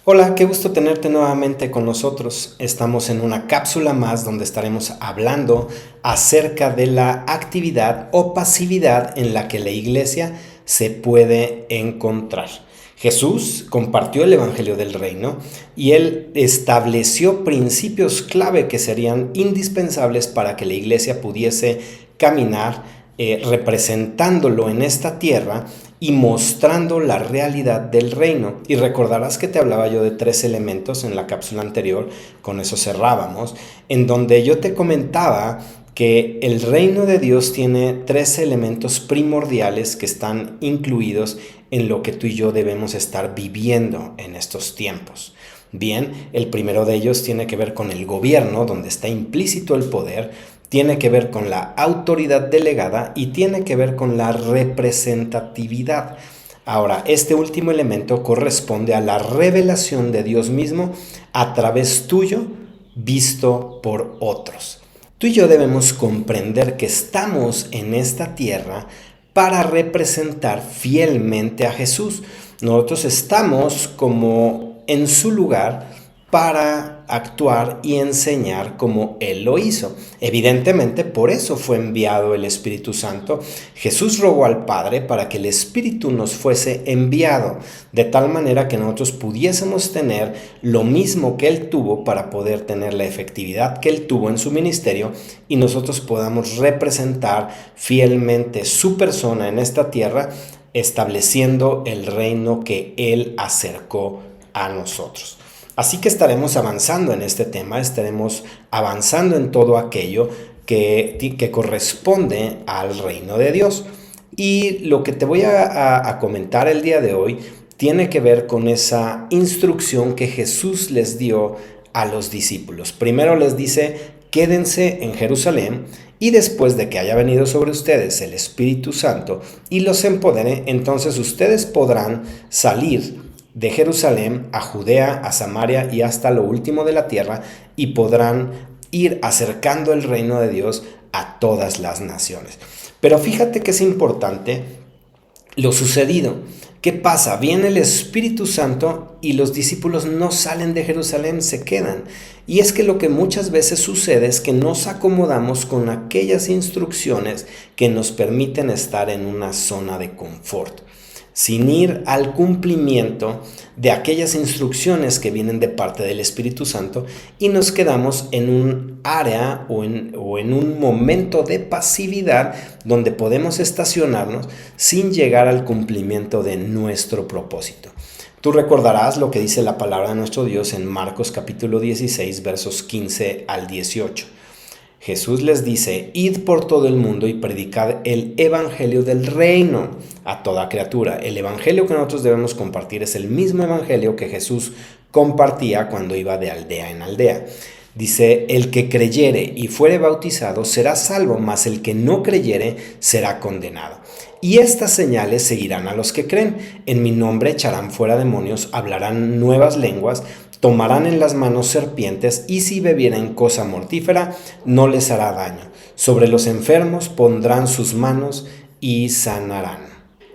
Hola, qué gusto tenerte nuevamente con nosotros. Estamos en una cápsula más donde estaremos hablando acerca de la actividad o pasividad en la que la iglesia se puede encontrar. Jesús compartió el Evangelio del Reino y él estableció principios clave que serían indispensables para que la iglesia pudiese caminar representándolo en esta tierra y mostrando la realidad del reino. Y recordarás que te hablaba yo de 3 elementos en la cápsula anterior, con eso cerrábamos, en donde yo te comentaba que el reino de Dios tiene 3 elementos primordiales que están incluidos en lo que tú y yo debemos estar viviendo en estos tiempos. Bien, el primero de ellos tiene que ver con el gobierno, donde está implícito el poder, tiene que ver con la autoridad delegada y tiene que ver con la representatividad. Ahora, este último elemento corresponde a la revelación de Dios mismo a través tuyo, visto por otros. Tú y yo debemos comprender que estamos en esta tierra para representar fielmente a Jesús. Nosotros estamos como en su lugar para actuar y enseñar como Él lo hizo. Evidentemente, por eso fue enviado el Espíritu Santo. Jesús rogó al Padre para que el Espíritu nos fuese enviado, de tal manera que nosotros pudiésemos tener lo mismo que Él tuvo para poder tener la efectividad que Él tuvo en su ministerio y nosotros podamos representar fielmente su persona en esta tierra, estableciendo el reino que Él acercó a nosotros. Así que estaremos avanzando en este tema, estaremos avanzando en todo aquello que corresponde al reino de Dios. Y lo que te voy a comentar el día de hoy tiene que ver con esa instrucción que Jesús les dio a los discípulos. Primero les dice, quédense en Jerusalén y después de que haya venido sobre ustedes el Espíritu Santo y los empodere, entonces ustedes podrán salir de Jerusalén a Judea, a Samaria y hasta lo último de la tierra y podrán ir acercando el reino de Dios a todas las naciones. Pero fíjate que es importante lo sucedido. ¿Qué pasa? Viene el Espíritu Santo y los discípulos no salen de Jerusalén, se quedan. Y es que lo que muchas veces sucede es que nos acomodamos con aquellas instrucciones que nos permiten estar en una zona de confort, sin ir al cumplimiento de aquellas instrucciones que vienen de parte del Espíritu Santo y nos quedamos en un área o en un momento de pasividad donde podemos estacionarnos sin llegar al cumplimiento de nuestro propósito. Tú recordarás lo que dice la palabra de nuestro Dios en Marcos capítulo 16, versos 15 al 18. Jesús les dice, id por todo el mundo y predicad el evangelio del reino a toda criatura. El evangelio que nosotros debemos compartir es el mismo evangelio que Jesús compartía cuando iba de aldea en aldea. Dice, el que creyere y fuere bautizado será salvo, mas el que no creyere será condenado. Y estas señales seguirán a los que creen. En mi nombre echarán fuera demonios, hablarán nuevas lenguas, tomarán en las manos serpientes y si bebieren cosa mortífera no les hará daño. Sobre los enfermos pondrán sus manos y sanarán.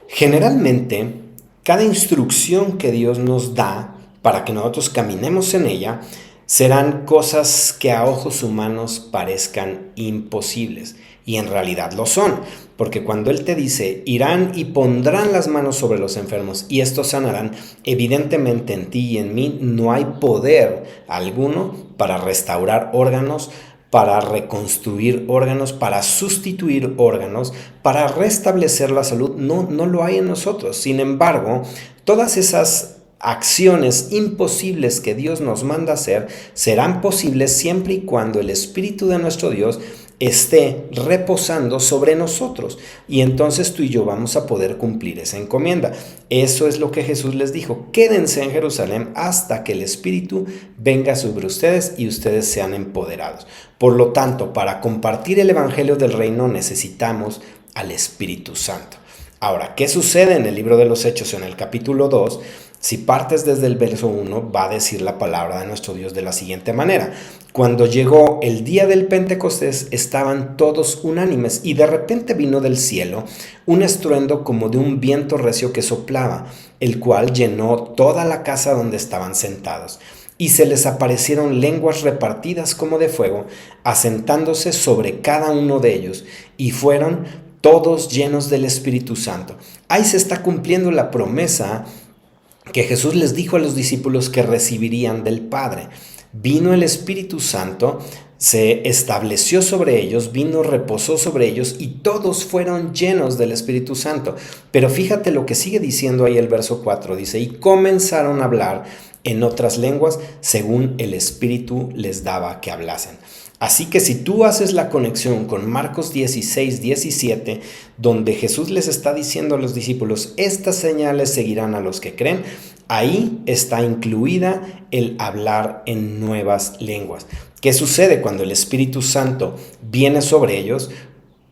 Generalmente, cada instrucción que Dios nos da para que nosotros caminemos en ella serán cosas que a ojos humanos parezcan imposibles y en realidad lo son, porque cuando Él te dice irán y pondrán las manos sobre los enfermos y estos sanarán, evidentemente en ti y en mí no hay poder alguno para restaurar órganos, para reconstruir órganos, para sustituir órganos, para restablecer la salud. No lo hay en nosotros. Sin embargo, todas esas acciones imposibles que Dios nos manda hacer serán posibles siempre y cuando el Espíritu de nuestro Dios esté reposando sobre nosotros y entonces tú y yo vamos a poder cumplir esa encomienda. Eso es lo que Jesús les dijo, quédense en Jerusalén hasta que el Espíritu venga sobre ustedes y ustedes sean empoderados. Por lo tanto, para compartir el Evangelio del Reino necesitamos al Espíritu Santo. Ahora, ¿qué sucede en el libro de los Hechos en el capítulo 2? Si partes desde el verso 1, va a decir la palabra de nuestro Dios de la siguiente manera. Cuando llegó el día del Pentecostés, estaban todos unánimes y de repente vino del cielo un estruendo como de un viento recio que soplaba, el cual llenó toda la casa donde estaban sentados. Y se les aparecieron lenguas repartidas como de fuego, asentándose sobre cada uno de ellos, y fueron todos llenos del Espíritu Santo. Ahí se está cumpliendo la promesa que Jesús les dijo a los discípulos que recibirían del Padre. Vino el Espíritu Santo, se estableció sobre ellos, vino, reposó sobre ellos y todos fueron llenos del Espíritu Santo. Pero fíjate lo que sigue diciendo ahí el verso 4, dice, y comenzaron a hablar en otras lenguas según el Espíritu les daba que hablasen. Así que si tú haces la conexión con Marcos 16, 17, donde Jesús les está diciendo a los discípulos, estas señales seguirán a los que creen, ahí está incluida el hablar en nuevas lenguas. ¿Qué sucede cuando el Espíritu Santo viene sobre ellos?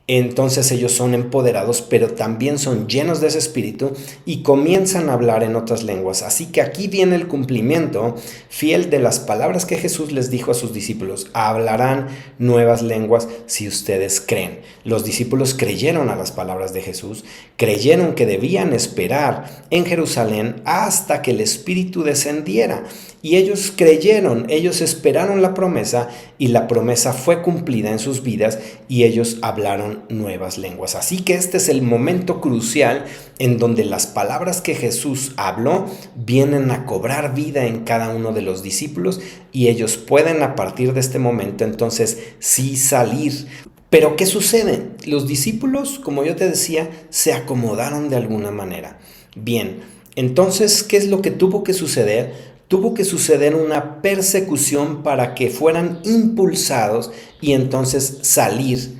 Entonces ellos son empoderados, pero también son llenos de ese espíritu y comienzan a hablar en otras lenguas. Así que aquí viene el cumplimiento fiel de las palabras que Jesús les dijo a sus discípulos. Hablarán nuevas lenguas si ustedes creen. Los discípulos creyeron a las palabras de Jesús, creyeron que debían esperar en Jerusalén hasta que el Espíritu descendiera. Y ellos creyeron, ellos esperaron la promesa y la promesa fue cumplida en sus vidas y ellos hablaron nuevas lenguas. Así que este es el momento crucial en donde las palabras que Jesús habló vienen a cobrar vida en cada uno de los discípulos y ellos pueden a partir de este momento entonces sí salir. Pero ¿qué sucede? Los discípulos, como yo te decía, se acomodaron de alguna manera. Bien, entonces, ¿qué es lo que tuvo que suceder? Tuvo que suceder una persecución para que fueran impulsados y entonces salir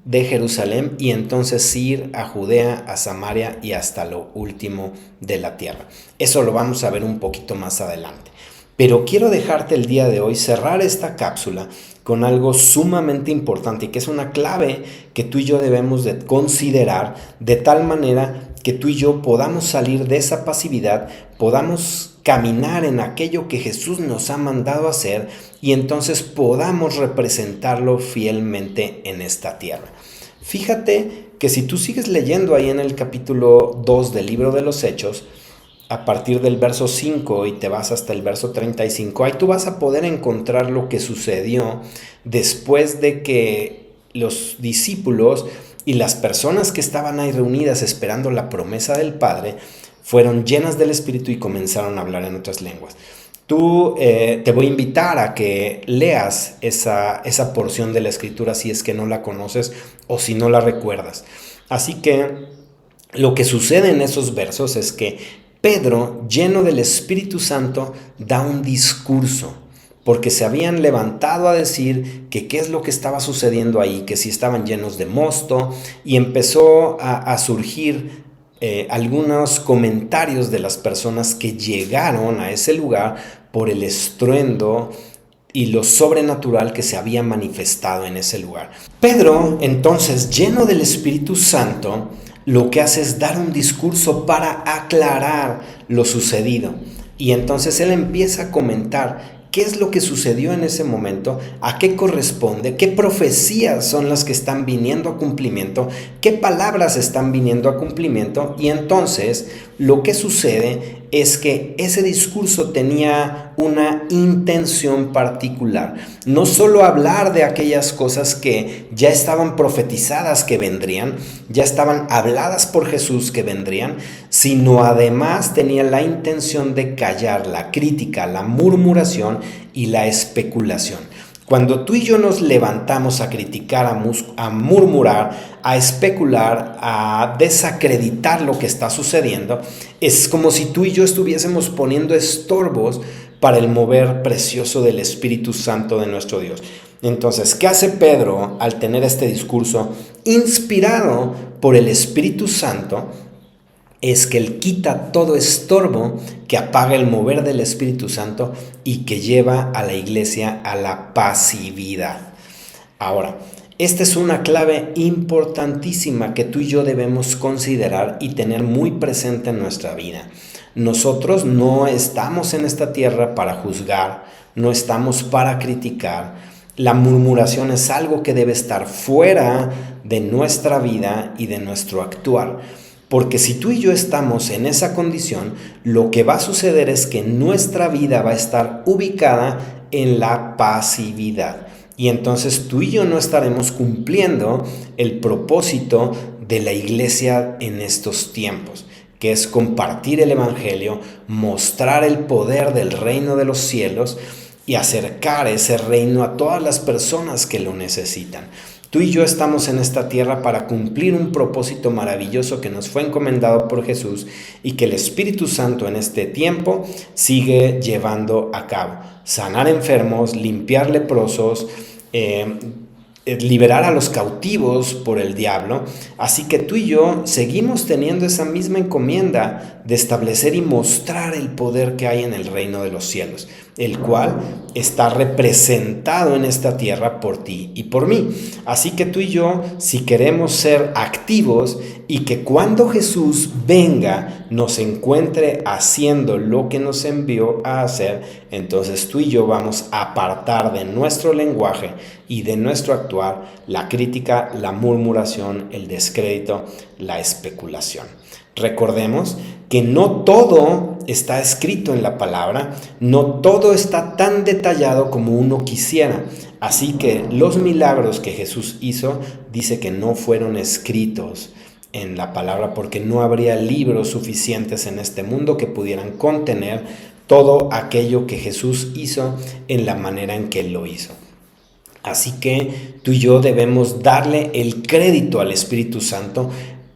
de Jerusalén y entonces ir a Judea, a Samaria y hasta lo último de la tierra. Eso lo vamos a ver un poquito más adelante. Pero quiero dejarte el día de hoy cerrar esta cápsula con algo sumamente importante y que es una clave que tú y yo debemos de considerar de tal manera que tú y yo podamos salir de esa pasividad, podamos caminar en aquello que Jesús nos ha mandado hacer y entonces podamos representarlo fielmente en esta tierra. Fíjate que si tú sigues leyendo ahí en el capítulo 2 del libro de los Hechos, a partir del verso 5 y te vas hasta el verso 35, ahí tú vas a poder encontrar lo que sucedió después de que los discípulos y las personas que estaban ahí reunidas esperando la promesa del Padre fueron llenas del Espíritu y comenzaron a hablar en otras lenguas. Tú te voy a invitar a que leas esa porción de la Escritura si es que no la conoces o si no la recuerdas. Así que lo que sucede en esos versos es que Pedro, lleno del Espíritu Santo, da un discurso, porque se habían levantado a decir que qué es lo que estaba sucediendo ahí, que si estaban llenos de mosto, y empezó a surgir algunos comentarios de las personas que llegaron a ese lugar por el estruendo y lo sobrenatural que se había manifestado en ese lugar. Pedro, entonces, lleno del Espíritu Santo, lo que hace es dar un discurso para aclarar lo sucedido. Y entonces él empieza a comentar qué es lo que sucedió en ese momento, a qué corresponde, qué profecías son las que están viniendo a cumplimiento, qué palabras están viniendo a cumplimiento. Y entonces lo que sucede es que ese discurso tenía una intención particular. No solo hablar de aquellas cosas que ya estaban profetizadas que vendrían, ya estaban habladas por Jesús que vendrían, sino además tenía la intención de callar la crítica, la murmuración y la especulación. Cuando tú y yo nos levantamos a criticar, a murmurar, a especular, a desacreditar lo que está sucediendo, es como si tú y yo estuviésemos poniendo estorbos para el mover precioso del Espíritu Santo de nuestro Dios. Entonces, ¿qué hace Pedro al tener este discurso inspirado por el Espíritu Santo? Es que él quita todo estorbo que apaga el mover del Espíritu Santo y que lleva a la iglesia a la pasividad. Ahora, esta es una clave importantísima que tú y yo debemos considerar y tener muy presente en nuestra vida. Nosotros no estamos en esta tierra para juzgar, no estamos para criticar. La murmuración es algo que debe estar fuera de nuestra vida y de nuestro actuar. Porque si tú y yo estamos en esa condición, lo que va a suceder es que nuestra vida va a estar ubicada en la pasividad. Y entonces tú y yo no estaremos cumpliendo el propósito de la iglesia en estos tiempos, que es compartir el evangelio, mostrar el poder del reino de los cielos y acercar ese reino a todas las personas que lo necesitan. Tú y yo estamos en esta tierra para cumplir un propósito maravilloso que nos fue encomendado por Jesús y que el Espíritu Santo en este tiempo sigue llevando a cabo. Sanar enfermos, limpiar leprosos, liberar a los cautivos por el diablo. Así que tú y yo seguimos teniendo esa misma encomienda de establecer y mostrar el poder que hay en el reino de los cielos, el cual está representado en esta tierra por ti y por mí. Así que tú y yo, si queremos ser activos y que cuando Jesús venga nos encuentre haciendo lo que nos envió a hacer, entonces tú y yo vamos a apartar de nuestro lenguaje y de nuestro actuar la crítica, la murmuración, el descrédito, la especulación. Recordemos que no todo está escrito en la palabra, no todo está tan detallado como uno quisiera. Así que los milagros que Jesús hizo, dice que no fueron escritos en la palabra porque no habría libros suficientes en este mundo que pudieran contener todo aquello que Jesús hizo en la manera en que Él lo hizo. Así que tú y yo debemos darle el crédito al Espíritu Santo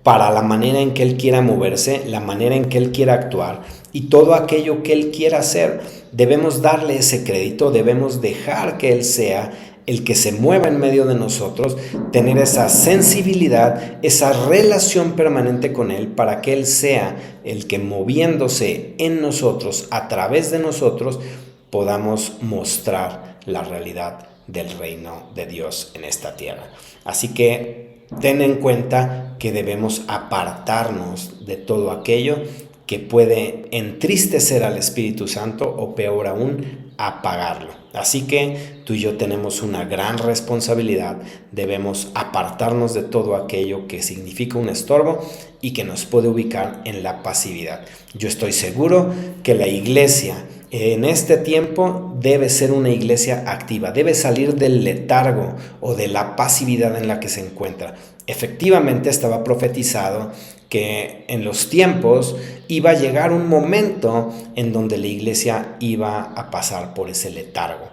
para la manera en que Él quiera moverse, la manera en que Él quiera actuar y todo aquello que Él quiera hacer. Debemos darle ese crédito, debemos dejar que Él sea el que se mueva en medio de nosotros, tener esa sensibilidad, esa relación permanente con Él para que Él sea el que moviéndose en nosotros, a través de nosotros, podamos mostrar la realidad del reino de Dios en esta tierra. Así que ten en cuenta que debemos apartarnos de todo aquello que puede entristecer al Espíritu Santo o peor aún, apagarlo. Así que tú y yo tenemos una gran responsabilidad. Debemos apartarnos de todo aquello que significa un estorbo y que nos puede ubicar en la pasividad. Yo estoy seguro que la iglesia en este tiempo debe ser una iglesia activa, debe salir del letargo o de la pasividad en la que se encuentra. Efectivamente estaba profetizado que en los tiempos iba a llegar un momento en donde la iglesia iba a pasar por ese letargo.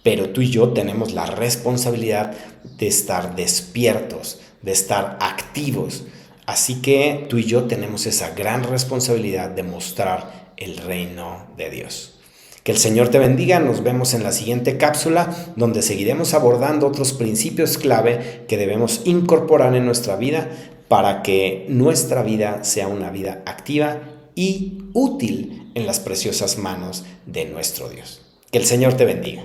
Pero tú y yo tenemos la responsabilidad de estar despiertos, de estar activos. Así que tú y yo tenemos esa gran responsabilidad de mostrar el reino de Dios. Que el Señor te bendiga, nos vemos en la siguiente cápsula donde seguiremos abordando otros principios clave que debemos incorporar en nuestra vida para que nuestra vida sea una vida activa y útil en las preciosas manos de nuestro Dios. Que el Señor te bendiga.